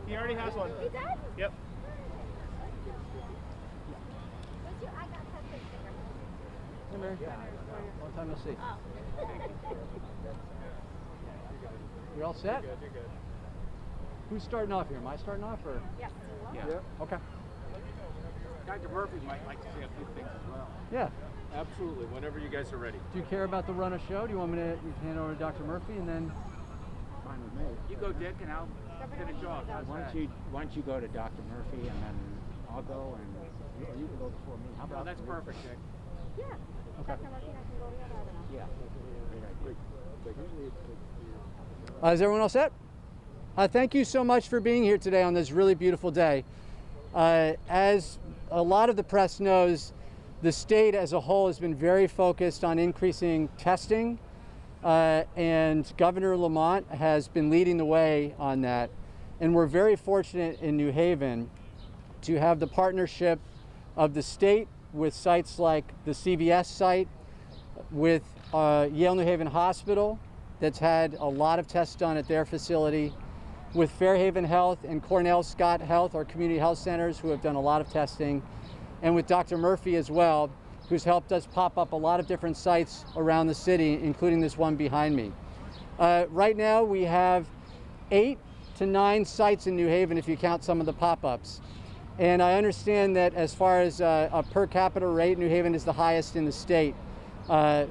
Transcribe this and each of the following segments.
He already has one. He does? Yep. I got something bigger. Hey, Mary. Long time no see. Oh. You all set? You're good. Who's starting off here? Am I starting off or? Yes. Yeah. Okay. Dr. Murphy might like to say a few things as well. Yeah. Absolutely, whenever you guys are ready. Do you care about the run of show? Do you want me to hand over to Dr. Murphy and then? Fine with me. You go, Dick, and I'll finish off. How's Why that? don't you go to Dr. Murphy and then I'll go and you can go before me. How Oh, about that's perfect, Dick. Yeah. Okay. Dr. Murphy and I can go together. I don't know. Yeah. Is everyone all set? Thank you so much for being here today on this really beautiful day. As a lot of the press knows, the state as a whole has been very focused on increasing testing, and Governor Lamont has been leading the way on that. And we're very fortunate in New Haven to have the partnership of the state with sites like the CVS site, with Yale New Haven Hospital that's had a lot of tests done at their facility, with Fairhaven Health and Cornell Scott Health, our community health centers, who have done a lot of testing, and with Dr. Murphy as well, who's helped us pop up a lot of different sites around the city, including this one behind me. Right now we have 8 to 9 sites in New Haven if you count some of the pop-ups. And I understand that as far as a per capita rate, New Haven is the highest in the state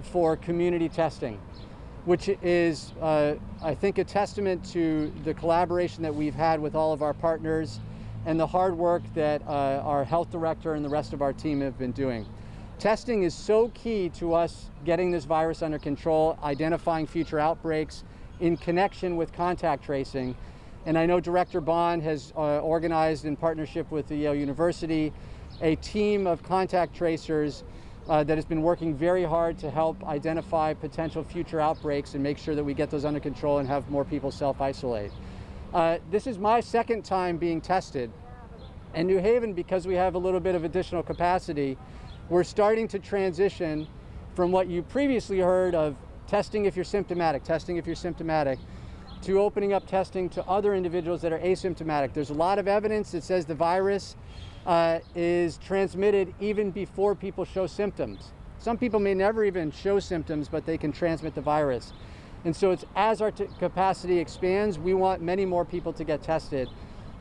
for community testing, which is, I think, a testament to the collaboration that we've had with all of our partners and the hard work that our health director and the rest of our team have been doing. Testing is so key to us getting this virus under control, identifying future outbreaks in connection with contact tracing. And I know Director Bond has organized in partnership with the Yale University a team of contact tracers that has been working very hard to help identify potential future outbreaks and make sure that we get those under control and have more people self-isolate. This is my second time being tested. And New Haven, because we have a little bit of additional capacity, we're starting to transition from what you previously heard of testing if you're symptomatic, to opening up testing to other individuals that are asymptomatic. There's a lot of evidence that says the virus is transmitted even before people show symptoms. Some people may never even show symptoms, but they can transmit the virus. And so it's as our capacity expands, we want many more people to get tested.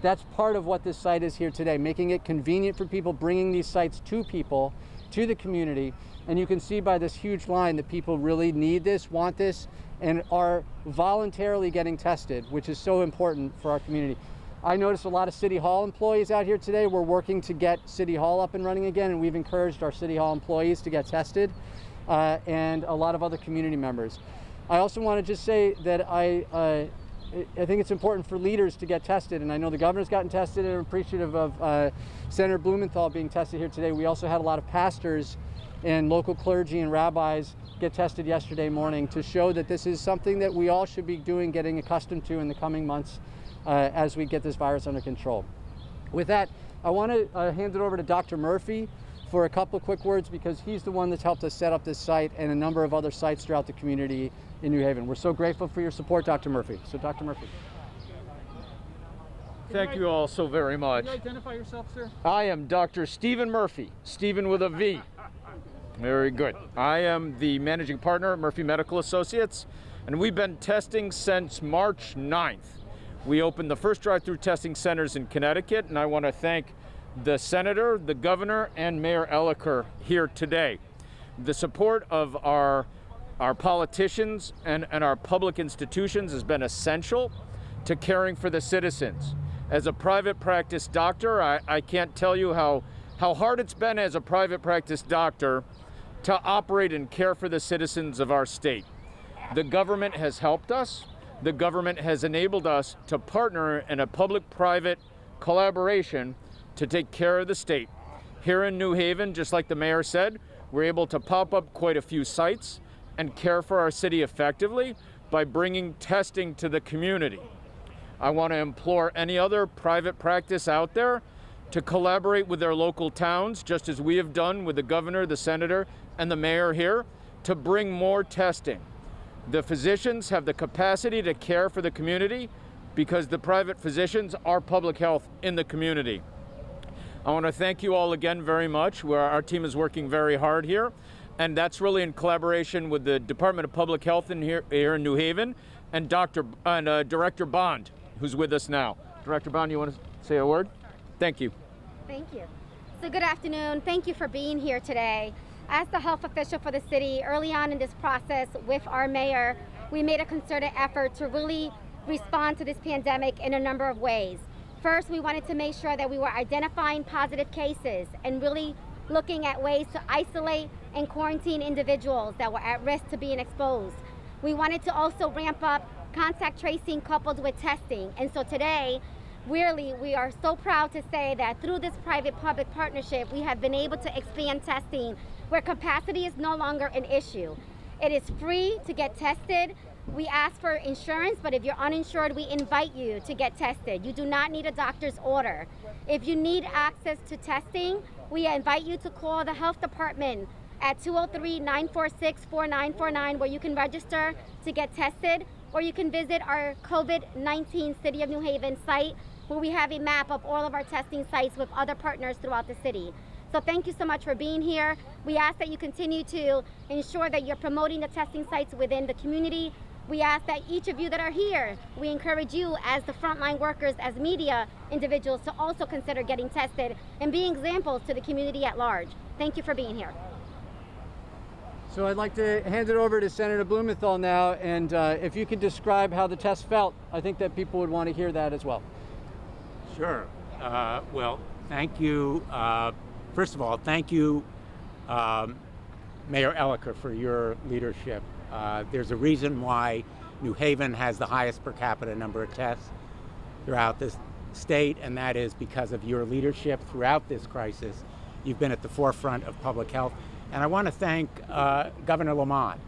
That's part of what this site is here today, making it convenient for people, bringing these sites to people, to the community. And you can see by this huge line that people really need this, want this, and are voluntarily getting tested, which is so important for our community. I noticed a lot of City Hall employees out here today. We're working to get City Hall up and running again, and we've encouraged our City Hall employees to get tested, and a lot of other community members. I also want to just say that I think it's important for leaders to get tested, and I know the governor's gotten tested, and I'm appreciative of Senator Blumenthal being tested here today. We also had a lot of pastors and local clergy and rabbis get tested yesterday morning to show that this is something that we all should be doing, getting accustomed to in the coming months as we get this virus under control. With that, I want to hand it over to Dr. Murphy for a couple of quick words, because he's the one that's helped us set up this site and a number of other sites throughout the community in New Haven. We're so grateful for your support, Dr. Murphy. So, Dr. Murphy. Thank you all so very much. Can you identify yourself, sir? I am Dr. Stephen Murphy, Stephen with a V. Very good. I am the managing partner at Murphy Medical Associates, and we've been testing since March 9th. We opened the first drive-through testing centers in Connecticut, and I want to thank the Senator, the Governor, and Mayor Elicker here today. The support of our politicians and our public institutions has been essential to caring for the citizens. As a private practice doctor, I can't tell you how hard it's been as a private practice doctor to operate and care for the citizens of our state. The government has helped us. The government has enabled us to partner in a public-private collaboration to take care of the state. Here in New Haven, just like the mayor said, we're able to pop up quite a few sites and care for our city effectively by bringing testing to the community. I want to implore any other private practice out there to collaborate with their local towns, just as we have done with the governor, the senator, and the mayor here, to bring more testing. The physicians have the capacity to care for the community because the private physicians are public health in the community. I want to thank you all again very much. Our team is working very hard here, and that's really in collaboration with the Department of Public Health here in New Haven and Director Bond, who's with us now. Director Bond, you want to say a word? Thank you. Thank you. So good afternoon. Thank you for being here today. As the health official for the city, early on in this process with our mayor, we made a concerted effort to really respond to this pandemic in a number of ways. First, we wanted to make sure that we were identifying positive cases and really looking at ways to isolate and quarantine individuals that were at risk to being exposed. We wanted to also ramp up contact tracing coupled with testing. And so today, really, we are so proud to say that through this private-public partnership, we have been able to expand testing where capacity is no longer an issue. It is free to get tested. We ask for insurance, but if you're uninsured, we invite you to get tested. You do not need a doctor's order. If you need access to testing, we invite you to call the health department at 203-946-4949, where you can register to get tested, or you can visit our COVID-19 City of New Haven site, where we have a map of all of our testing sites with other partners throughout the city. So thank you so much for being here. We ask that you continue to ensure that you're promoting the testing sites within the community. We ask that each of you that are here, we encourage you as the frontline workers, as media individuals, to also consider getting tested and being examples to the community at large. Thank you for being here. So I'd like to hand it over to Senator Blumenthal now, and if you could describe how the test felt, I think that people would want to hear that as well. Sure. Well, thank you. First of all, thank you, Mayor Elicker, for your leadership. There's a reason why New Haven has the highest per capita number of tests throughout this state, and that is because of your leadership throughout this crisis. You've been at the forefront of public health. And I want to thank Governor Lamont,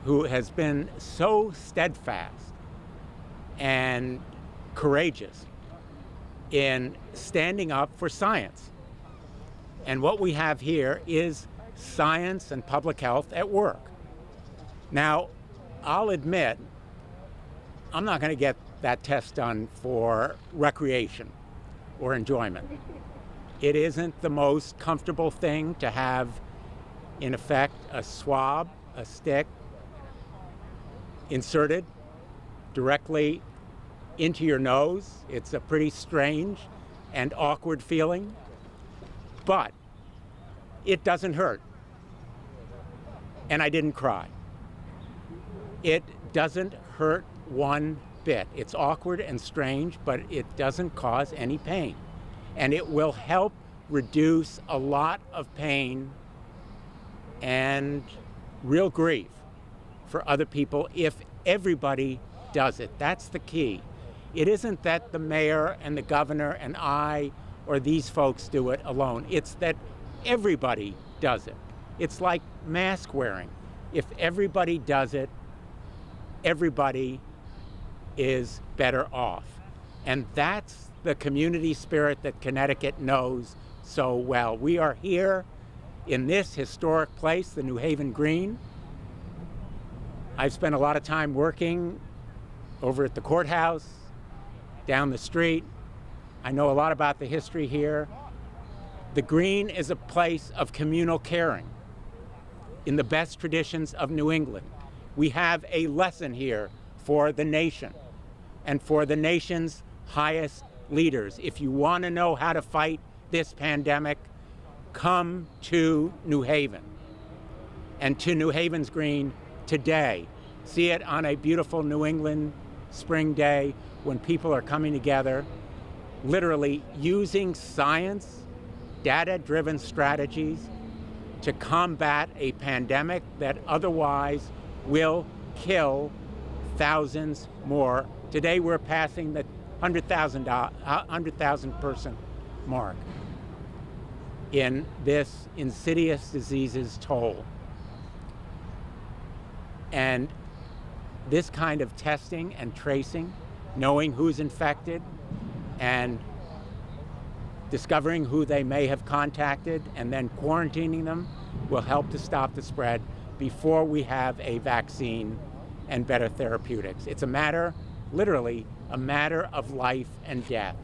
who has been so steadfast and courageous in standing up for science. And what we have here is science and public health at work. Now, I'll admit, I'm not going to get that test done for recreation or enjoyment. It isn't the most comfortable thing to have, in effect, a swab, a stick, inserted directly into your nose. It's a pretty strange and awkward feeling, but it doesn't hurt. And I didn't cry. It doesn't hurt one bit. It's awkward and strange, but it doesn't cause any pain. And it will help reduce a lot of pain and real grief for other people if everybody does it. That's the key. It isn't that the mayor and the governor and I or these folks do it alone. It's that everybody does it. It's like mask wearing. If everybody does it, everybody is better off. And that's the community spirit that Connecticut knows so well. We are here in this historic place, the New Haven Green. I've spent a lot of time working over at the courthouse, down the street. I know a lot about the history here. The Green is a place of communal caring in the best traditions of New England. We have a lesson here for the nation and for the nation's highest leaders. If you want to know how to fight this pandemic, come to New Haven and to New Haven's Green today. See it on a beautiful New England spring day when people are coming together literally using science, data-driven strategies to combat a pandemic that otherwise will kill thousands more. Today we're passing the 100,000 person mark in this insidious disease's toll. And this kind of testing and tracing, knowing who's infected and discovering who they may have contacted and then quarantining them will help to stop the spread before we have a vaccine and better therapeutics. It's a matter, literally, a matter of life and death.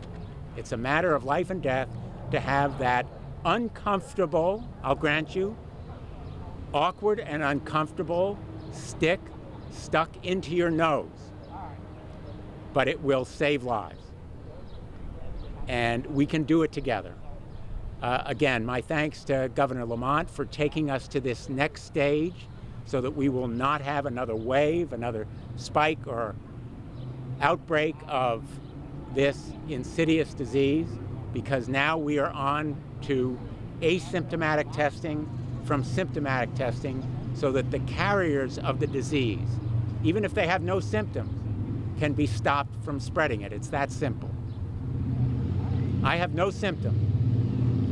It's a matter of life and death to have that uncomfortable, I'll grant you, awkward and uncomfortable stick stuck into your nose, but it will save lives. And we can do it together. Again, my thanks to Governor Lamont for taking us to this next stage so that we will not have another wave, another spike or outbreak of this insidious disease, because now we are on to asymptomatic testing from symptomatic testing so that the carriers of the disease, even if they have no symptoms, can be stopped from spreading it. It's that simple. I have no symptoms.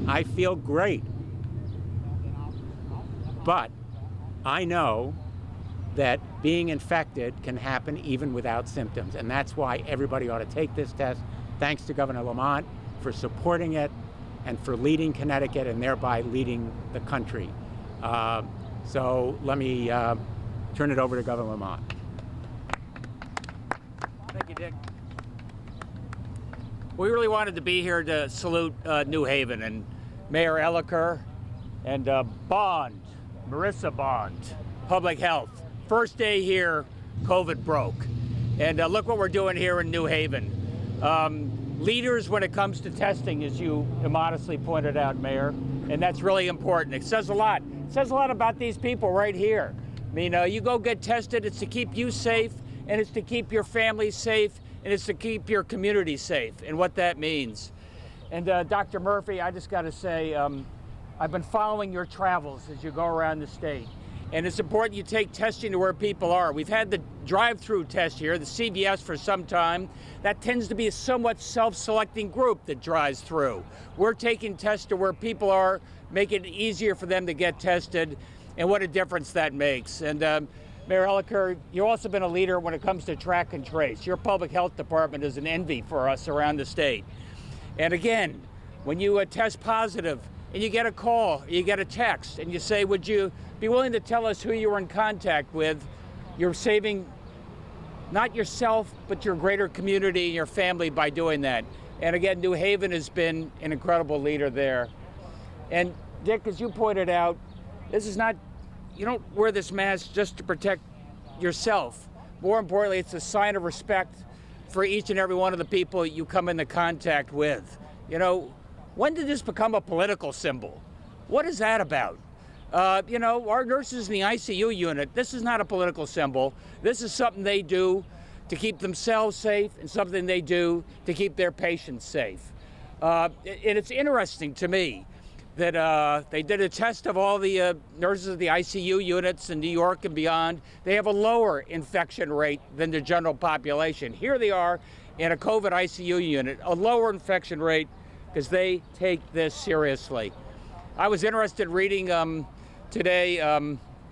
I feel great. But I know that being infected can happen even without symptoms. And that's why everybody ought to take this test. Thanks to Governor Lamont for supporting it and for leading Connecticut and thereby leading the country. So let me turn it over to Governor Lamont. Thank you, Dick. We really wanted to be here to salute New Haven and Mayor Elliker and Bond, Marissa Bond, Public Health. First day here, COVID broke. And look what we're doing here in New Haven. Leaders when it comes to testing, as you immodestly pointed out, Mayor, and that's really important. It says a lot. It says a lot about these people right here. I mean, you go get tested, it's to keep you safe, and it's to keep your family safe, and it's to keep your community safe, and what that means. And Dr. Murphy, I just got to say, I've been following your travels as you go around the state. And it's important you take testing to where people are. We've had the drive-through test here, the CVS, for some time. That tends to be a somewhat self-selecting group that drives through. We're taking tests to where people are, making it easier for them to get tested, and what a difference that makes. And Mayor Elliker, you've also been a leader when it comes to track and trace. Your public health department is an envy for us around the state. And again, when you test positive and you get a call, you get a text, and you say, would you be willing to tell us who you were in contact with, you're saving not yourself, but your greater community and your family by doing that. And again, New Haven has been an incredible leader there. And Dick, as you pointed out, this is not, you don't wear this mask just to protect yourself. More importantly, it's a sign of respect for each and every one of the people you come into contact with. You know, when did this become a political symbol? What is that about? You know, our nurses in the ICU unit, this is not a political symbol. This is something they do to keep themselves safe and something they do to keep their patients safe. And it's interesting to me that they did a test of all the nurses of the ICU units in New York and beyond. They have a lower infection rate than the general population. Here they are in a COVID ICU unit, a lower infection rate because they take this seriously. I was interested in reading today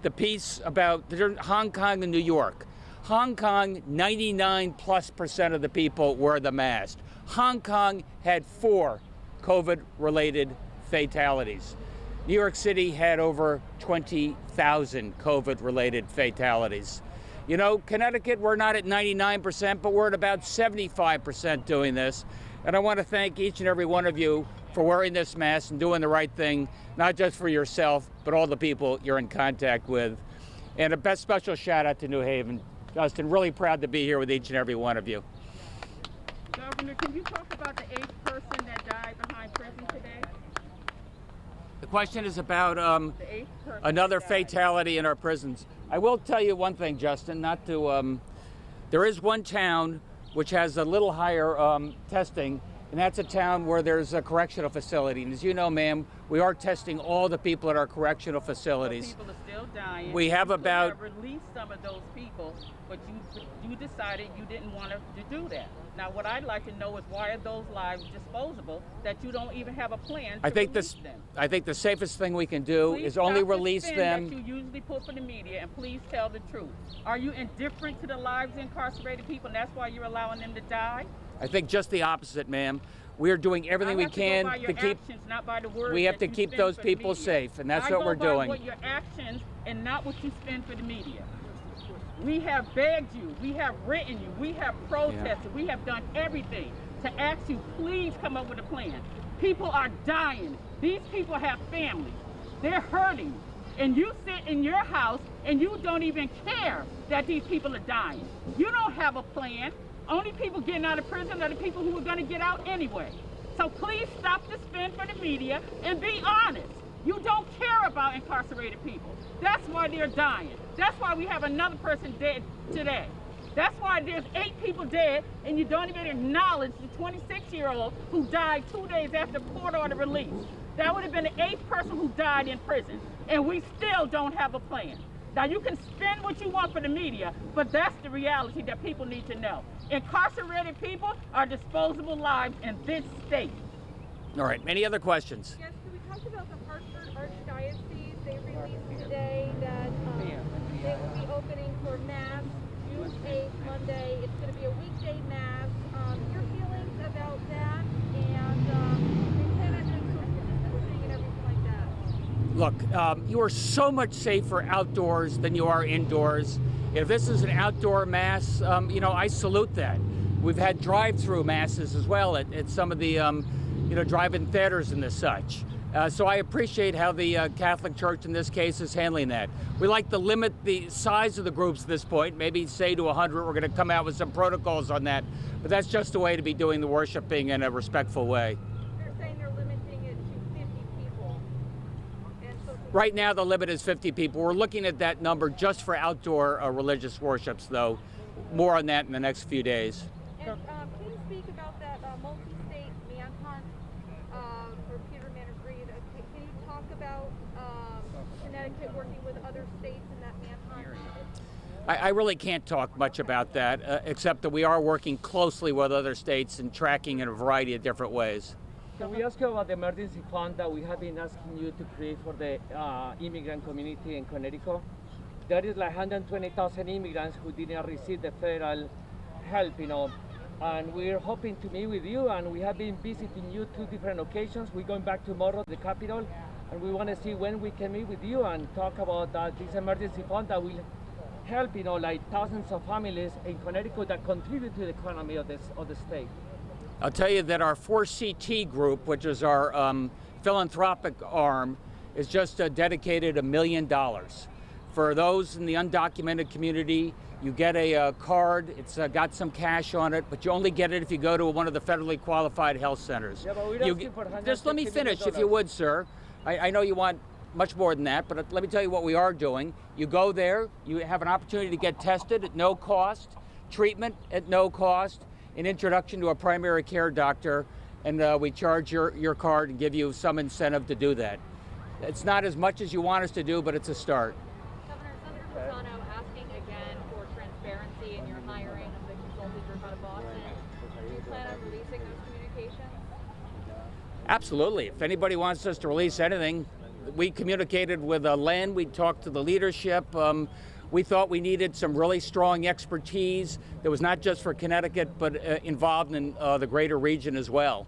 the piece about Hong Kong and New York. Hong Kong, 99+% of the people wear the mask. Hong Kong had 4 COVID-related fatalities. New York City had over 20,000 COVID-related fatalities. You know, Connecticut, we're not at 99%, but we're at about 75% doing this. And I want to thank each and every one of you for wearing this mask and doing the right thing, not just for yourself, but all the people you're in contact with. And a best special shout out to New Haven. Justin, really proud to be here with each and every one of you. Governor, can you talk about the 8th person that died behind prison today? The question is about another fatality in our prisons. I will tell you one thing, Justin, not to, there is one town which has a little higher testing, and that's a town where there's a correctional facility. And as you know, ma'am, we are testing all the people at our correctional facilities. People are still dying. We have You could about- have released some of those people, but you decided you didn't want to do that. Now, what I'd like to know is why are those lives disposable that you don't even have a plan to release them? I think the safest thing we can do Please is only stop the release spin them. that you usually put for the media, and please tell the truth. Are you indifferent to the lives of incarcerated people, and that's why you're allowing them to die? I think just the opposite, ma'am. We are doing everything I we have can to go by your to keep. actions, not by the words We have that to you keep spin those for the people media. safe, and that's I what go we're by doing. What your actions and not what you spend for the media. We have begged you, we have written you, we have protested, we have done everything to ask you, please come up with a plan. People are dying. These people have families. They're hurting. And you sit in your house and you don't even care that these people are dying. You don't have a plan. Only people getting out of prison are the people who are going to get out anyway. So please stop the spin for the media and be honest. You don't care about incarcerated people. That's why they're dying. That's why we have another person dead today. That's why there's 8 people dead and you don't even acknowledge the 26-year-old who died 2 days after court order release. That would have been the 8th person who died in prison. And we still don't have a plan. Now you can spin what you want for the media, but that's the reality that people need to know. Incarcerated people are disposable lives in this state. All right, any other questions? Yes, so we talked about the Hartford Archdiocese. They released today that they will be opening for Mass June 8th, Monday. It's going to be a weekday Mass. Your feelings about that and they plan on doing social distancing and everything like that? Look, you are so much safer outdoors than you are indoors. If this is an outdoor Mass, I salute that. We've had drive-through Masses as well at some of the drive-in theaters and the such. So I appreciate how the Catholic Church in this case is handling that. We like to limit the size of the groups at this point, maybe say to 100. We're going to come out with some protocols on that, but that's just the way to be doing the worshiping in a respectful way. They're saying they're limiting it to 50 people. And social Right now the limit is 50 people. We're looking at that number just for outdoor religious worships, though. More on that in the next few days. And can you speak about that multi-state manhunt for Peter Managreed? Can you talk about Connecticut working with other states in that manhunt? I really can't talk much about that, except that we are working closely with other states and tracking in a variety of different ways. Can we ask you about the emergency fund that we have been asking you to create for the immigrant community in Connecticut? There is like 120,000 immigrants who did not receive the federal help, and we're hoping to meet with you, and we have been visiting you 2 different occasions. We're going back tomorrow to the Capitol, and we want to see when we can meet with you and talk about this emergency fund that will help, like thousands of families in Connecticut that contribute to the economy of the state. I'll tell you that our 4CT group, which is our philanthropic arm, is just dedicated $1 million. For those in the undocumented community, you get a card. It's got some cash on it, but you only get it if you go to one of the federally qualified health centers. Yeah, but we're asking for Just let me $150 finish, million. if you would, sir. I know you want much more than that, but let me tell you what we are doing. You go there, you have an opportunity to get tested at no cost, treatment at no cost, an introduction to a primary care doctor, and we charge your card and give you some incentive to do that. It's not as much as you want us to do, but it's a start. Governor, Senator Lozano asking again for transparency in your hiring of the consulting group out of Boston. Do you plan on releasing those communications? Absolutely. If anybody wants us to release anything, we communicated with Len, we talked to the leadership. We thought we needed some really strong expertise that was not just for Connecticut, but involved in the greater region as well.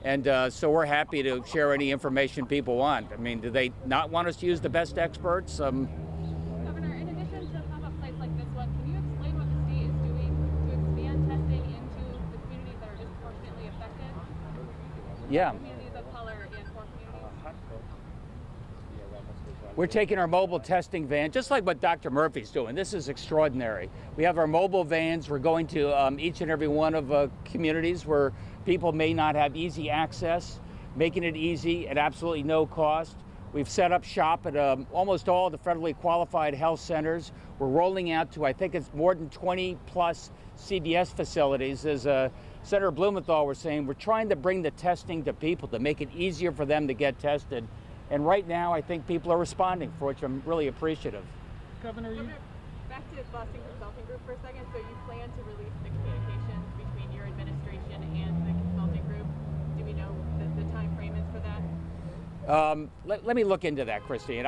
And so we're happy to share any information people want. I mean, do they not want us to use the best experts? Governor, in addition to pop-up sites like this one, can you explain what the state is doing to expand testing into the communities that are disproportionately affected? Yeah. Communities of color and poor communities? We're taking our mobile testing van, just like what Dr. Murphy's doing. This is extraordinary. We have our mobile vans. We're going to each and every one of communities where people may not have easy access, making it easy at absolutely no cost. We've set up shop at almost all the federally qualified health centers. We're rolling out to, I think it's more than 20 plus CVS facilities, as Senator Blumenthal was saying, we're trying to bring the testing to people to make it easier for them to get tested. And right now, I think people are responding, for which I'm really appreciative. Governor, back to Boston Consulting Group for a second. So you plan to release the communications between your administration and the consulting group. Do we know the time frame is for that? Let me look into that, Christine.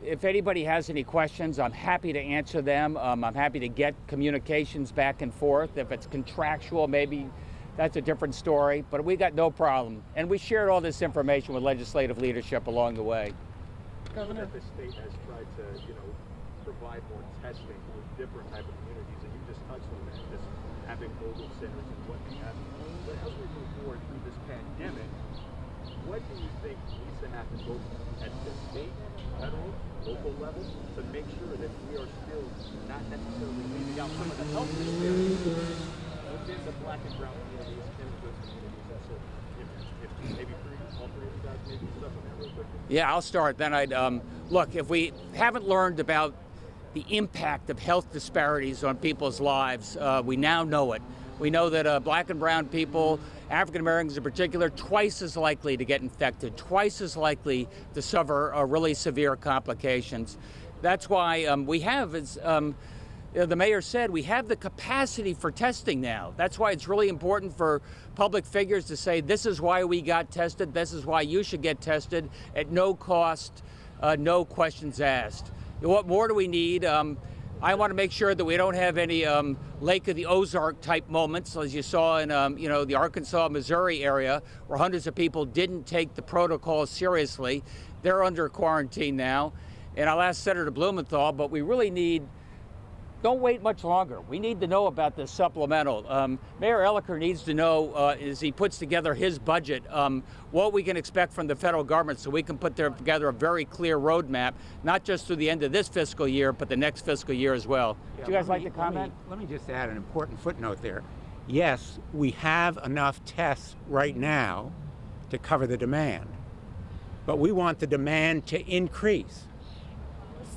If anybody has any questions, I'm happy to answer them. I'm happy to get communications back and forth. If it's contractual, maybe that's a different story, but we got no problem. And we shared all this information with legislative leadership along the way. Governor, the state has tried to, provide more testing with different type of communities, and you just touched on that, just having mobile centers and what have you. But as we move forward through this pandemic, what do you think needs to happen both at the state, federal, local level to make sure that we are still not necessarily leaving out some of the health disparities within the black and brown communities and those communities? And so, if maybe all three of you guys maybe stuff on that real quick. Yeah, I'll start. Then I'd look. If we haven't learned about the impact of health disparities on people's lives, we now know it. We know that black and brown people, African Americans in particular, twice as likely to get infected, twice as likely to suffer really severe complications. That's why we have, as the mayor said, we have the capacity for testing now. That's why it's really important for public figures to say, this is why we got tested, this is why you should get tested at no cost, no questions asked. What more do we need? I want to make sure that we don't have any Lake of the Ozark type moments, as you saw in the Arkansas, Missouri area, where hundreds of people didn't take the protocol seriously. They're under quarantine now. And I'll ask Senator Blumenthal, but we really need, don't wait much longer. We need to know about this supplemental. Mayor Elicker needs to know, as he puts together his budget, what we can expect from the federal government so we can put together a very clear roadmap, not just through the end of this fiscal year, but the next fiscal year as well. Yeah, Do you guys like to comment? Let me just add an important footnote there. Yes, we have enough tests right now to cover the demand, but we want the demand to increase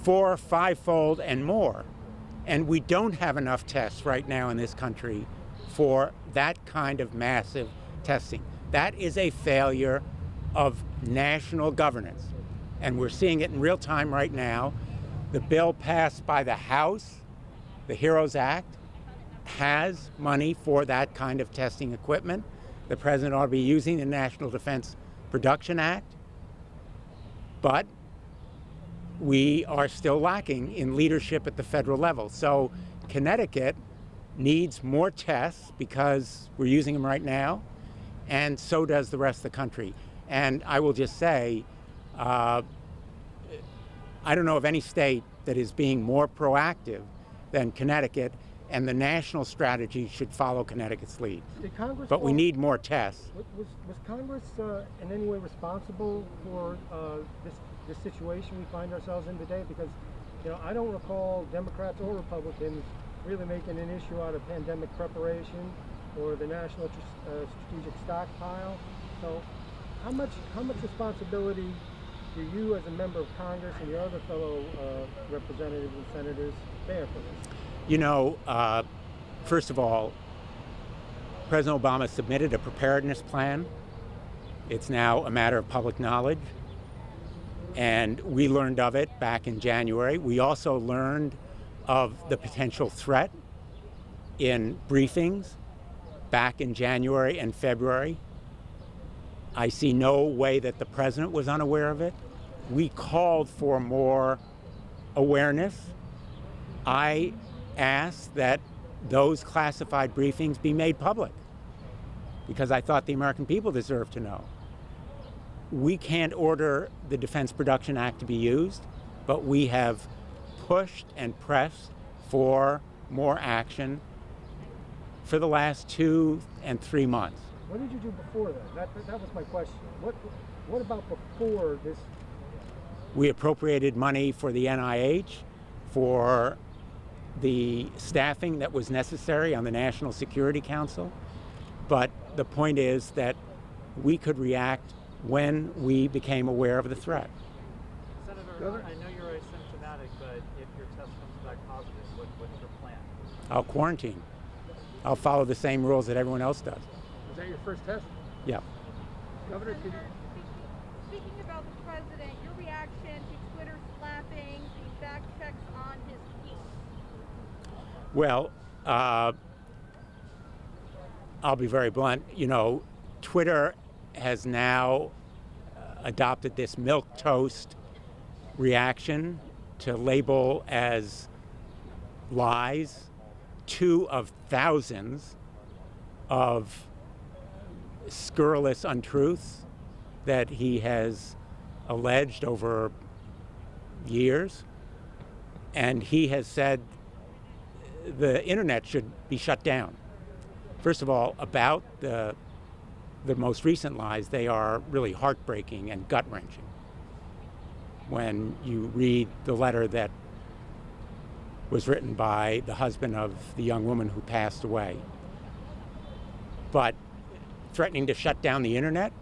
4- or 5-fold and more. And we don't have enough tests right now in this country for that kind of massive testing. That is a failure of national governance. And we're seeing it in real time right now. The bill passed by the House, the HEROES Act, has money for that kind of testing equipment. The president ought to be using the National Defense Production Act. But we are still lacking in leadership at the federal level. So Connecticut needs more tests because we're using them right now, and so does the rest of the country. And I will just say, I don't know of any state that is being more proactive than Connecticut, and the national strategy should follow Connecticut's lead. But we need more tests. Was Congress in any way responsible for this situation we find ourselves in today? Because, I don't recall Democrats or Republicans really making an issue out of pandemic preparation or the national strategic stockpile. So how much responsibility do you as a member of Congress and your other fellow representatives and senators bear for this? First of all, President Obama submitted a preparedness plan. It's now a matter of public knowledge. And we learned of it back in January. We also learned of the potential threat in briefings back in January and February. I see no way that the president was unaware of it. We called for more awareness. I asked that those classified briefings be made public because I thought the American people deserve to know. We can't order the Defense Production Act to be used, but we have pushed and pressed for more action for the last 2 and 3 months. What did you do before that? That was my question. What about before this? We appropriated money for the NIH, for the staffing that was necessary on the National Security Council. But the point is that we could react when we became aware of the threat. Senator, I know you're asymptomatic, but if your test comes back positive, what's your plan? I'll quarantine. I'll follow the same rules that everyone else does. Was that your first test? Yeah. Governor, Speaking about the president, your reaction to Twitter slapping the fact checks on his tweets? Well, I'll be very blunt. You know, Twitter has now adopted this milquetoast reaction to label as lies 2 of thousands of scurrilous untruths that he has alleged over years. And he has said the internet should be shut down. First of all, about the most recent lies, they are really heartbreaking and gut-wrenching. When you read the letter that was written by the husband of the young woman who passed away. But threatening to shut down the internet,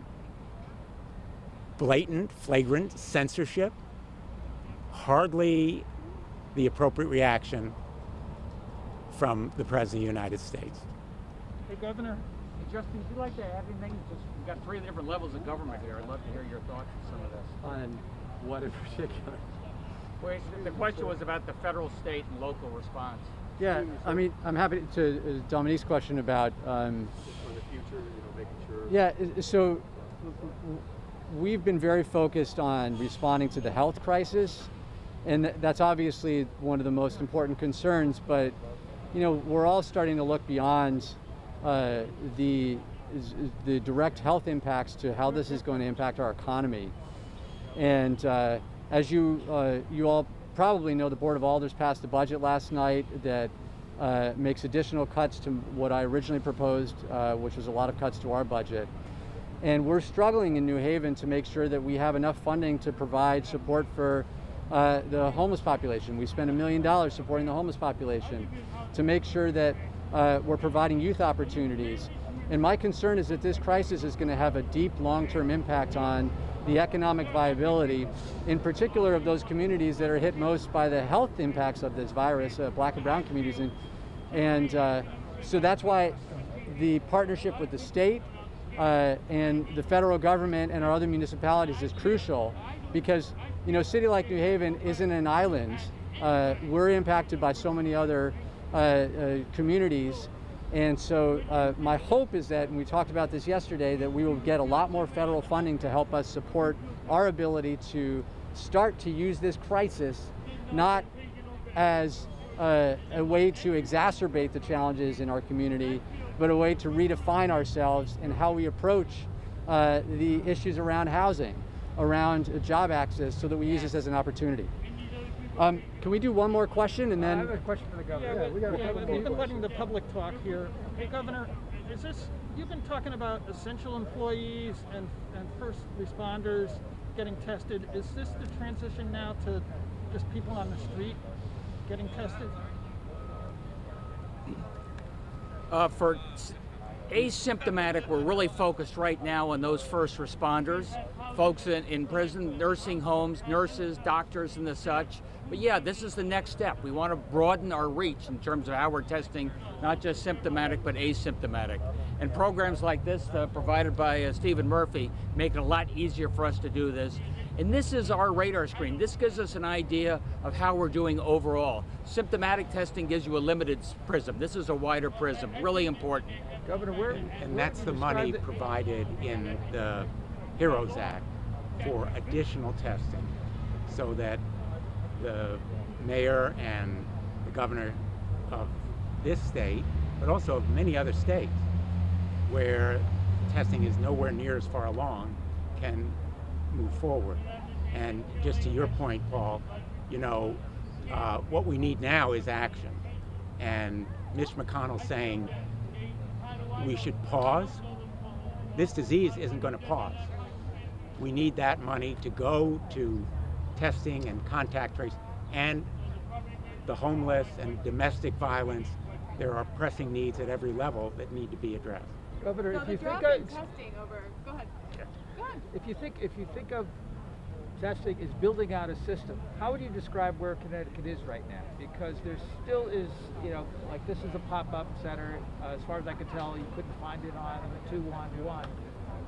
blatant, flagrant censorship, hardly the appropriate reaction from the President of the United States. Hey, Governor. Hey, Justin, would you like to add anything? We've got 3 different levels of government here. I'd love to hear your thoughts on some of this. On what in particular? Wait, the question was about the federal, state, and local response. Yeah, I mean, I'm happy to Dominique's question about. Just on the future, making sure. Yeah, so we've been very focused on responding to the health crisis, and that's obviously one of the most important concerns. But we're all starting to look beyond the direct health impacts to how this is going to impact our economy. And as you all probably know, the Board of Alders passed a budget last night that makes additional cuts to what I originally proposed, which was a lot of cuts to our budget. And we're struggling in New Haven to make sure that we have enough funding to provide support for the homeless population. We spend $1 million supporting the homeless population to make sure that we're providing youth opportunities. And my concern is that this crisis is going to have a deep long-term impact on the economic viability, in particular of those communities that are hit most by the health impacts of this virus, Black and brown communities. And so that's why the partnership with the state and the federal government and our other municipalities is crucial, because a city like New Haven isn't an island. We're impacted by so many other communities. And so my hope is that, and we talked about this yesterday, that we will get a lot more federal funding to help us support our ability to start to use this crisis not as a way to exacerbate the challenges in our community, but a way to redefine ourselves and how we approach the issues around housing, around job access, so that we use this as an opportunity. Can we do one more question and then? I have a question for the governor. We've been letting the public talk here. Hey, Governor, you've been talking about essential employees and first responders getting tested. Is this the transition now to just people on the street getting tested? For asymptomatic, we're really focused right now on those first responders, folks in prison, nursing homes, nurses, doctors, and the such. But yeah, this is the next step. We want to broaden our reach in terms of how we're testing, not just symptomatic, but asymptomatic. And programs like this, provided by Stephen Murphy, make it a lot easier for us to do this. And this is our radar screen. This gives us an idea of how we're doing overall. Symptomatic testing gives you a limited prism. This is a wider prism, really important. Governor, and that's the money provided in the HEROES Act for additional testing, so that the mayor and the governor of this state, but also of many other states where testing is nowhere near as far along, can move forward. And just to your point, Paul, what we need now is action. And Mitch McConnell saying we should pause. This disease isn't going to pause. We need that money to go to testing and contact tracing, and the homeless and domestic violence. There are pressing needs at every level that need to be addressed. Governor, So if you the think drop in testing over. Go ahead. Go ahead. if you think of testing is building out a system. How would you describe where Connecticut is right now? Because there still is, like this is a pop-up center. As far as I can tell, you couldn't find it on 211.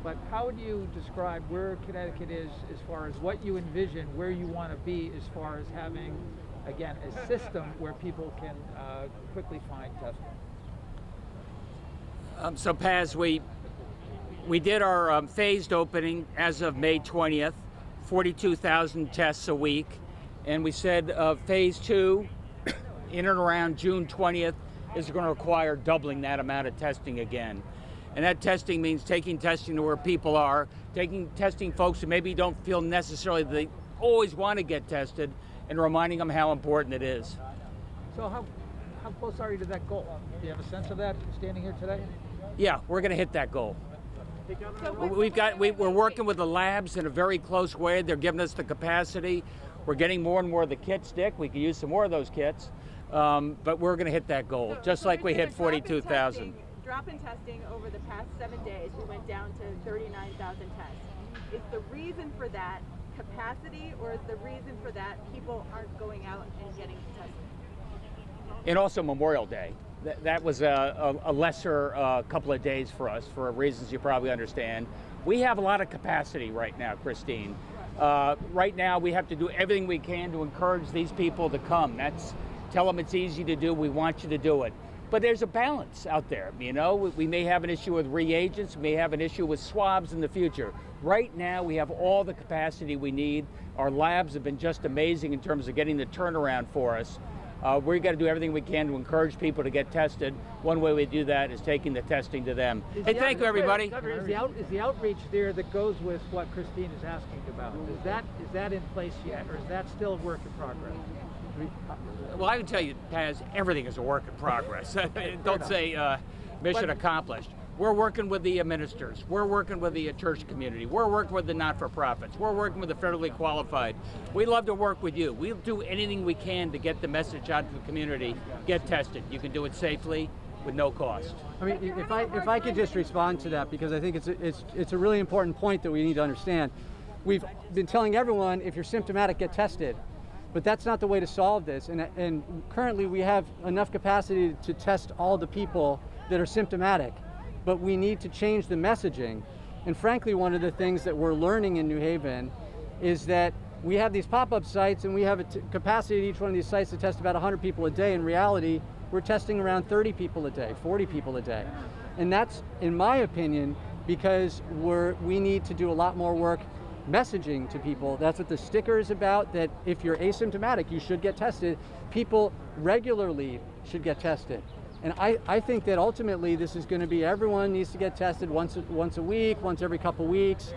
But how would you describe where Connecticut is as far as what you envision, where you want to be as far as having, again, a system where people can quickly find testing? So Paz, we did our phased opening as of May 20th, 42,000 tests a week. And we said phase 2 in and around June 20th is going to require doubling that amount of testing again. And that testing means taking testing to where people are, testing folks who maybe don't feel necessarily they always want to get tested, and reminding them how important it is. So how close are you to that goal? Do you have a sense of that standing here today? Yeah, we're going to hit that goal. We're working with the labs in a very close way. They're giving us the capacity. We're getting more and more of the kits, Dick. We could use some more of those kits, but we're going to hit that goal, just like we hit 42,000. Drop in testing over the past 7 days, we went down to 39,000 tests. Is the reason for that capacity, or is the reason for that people aren't going out and getting tested? And also Memorial Day. That was a lesser couple of days for us for reasons you probably understand. We have a lot of capacity right now, Christine. Right now we have to do everything we can to encourage these people to come. Tell them it's easy to do, we want you to do it. But there's a balance out there, We may have an issue with reagents, we may have an issue with swabs in the future. Right now we have all the capacity we need. Our labs have been just amazing in terms of getting the turnaround for us. We've got to do everything we can to encourage people to get tested. One way we do that is taking the testing to them. Hey, thank you, everybody. Is the outreach there that goes with what Christine is asking about? Is that in place yet, or is that still a work in progress? Well, I can tell you, Paz, everything is a work in progress. Don't say mission accomplished. We're working with the ministers. We're working with the church community. We're working with the not-for-profits. We're working with the federally qualified. We love to work with you. We'll do anything we can to get the message out to the community. Get tested. You can do it safely with no cost. I mean, if I could just respond to that, because I think it's a really important point that we need to understand. We've been telling everyone, if you're symptomatic, get tested. But that's not the way to solve this. And currently we have enough capacity to test all the people that are symptomatic. But we need to change the messaging. And frankly, one of the things that we're learning in New Haven is that we have these pop-up sites and we have a capacity at each one of these sites to test about 100 people a day. In reality, we're testing around 30 people a day, 40 people a day. And that's, in my opinion, because we need to do a lot more work messaging to people. That's what the sticker is about, that if you're asymptomatic, you should get tested. People regularly should get tested. And I think that ultimately this is going to be everyone needs to get tested once a week, once every couple weeks,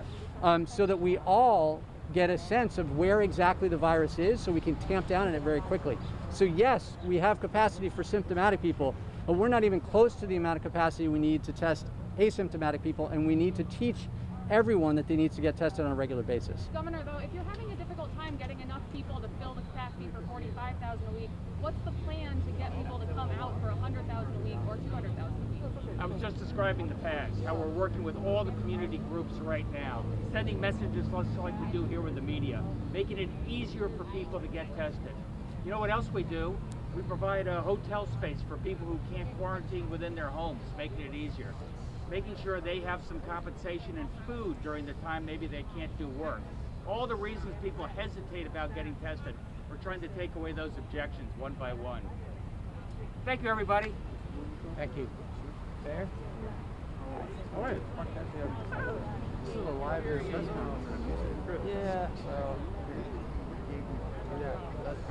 so that we all get a sense of where exactly the virus is so we can tamp down on it very quickly. So yes, we have capacity for symptomatic people, but we're not even close to the amount of capacity we need to test asymptomatic people, and we need to teach everyone that they need to get tested on a regular basis. Governor, though, if you're having a difficult time getting enough people to fill the capacity for 45,000 a week, what's the plan to get people to come out for 100,000 a week or 200,000 a week? I was just describing the past, how we're working with all the community groups right now, sending messages just like we do here with the media, making it easier for people to get tested. You know what else we do? We provide a hotel space for people who can't quarantine within their homes, making it easier. Making sure they have some compensation and food during the time maybe they can't do work. All the reasons people hesitate about getting tested, we're trying to take away those objections one by one. Thank you, everybody. Thank you. There? All right. This is a live press conference. Yeah. So, yeah, that's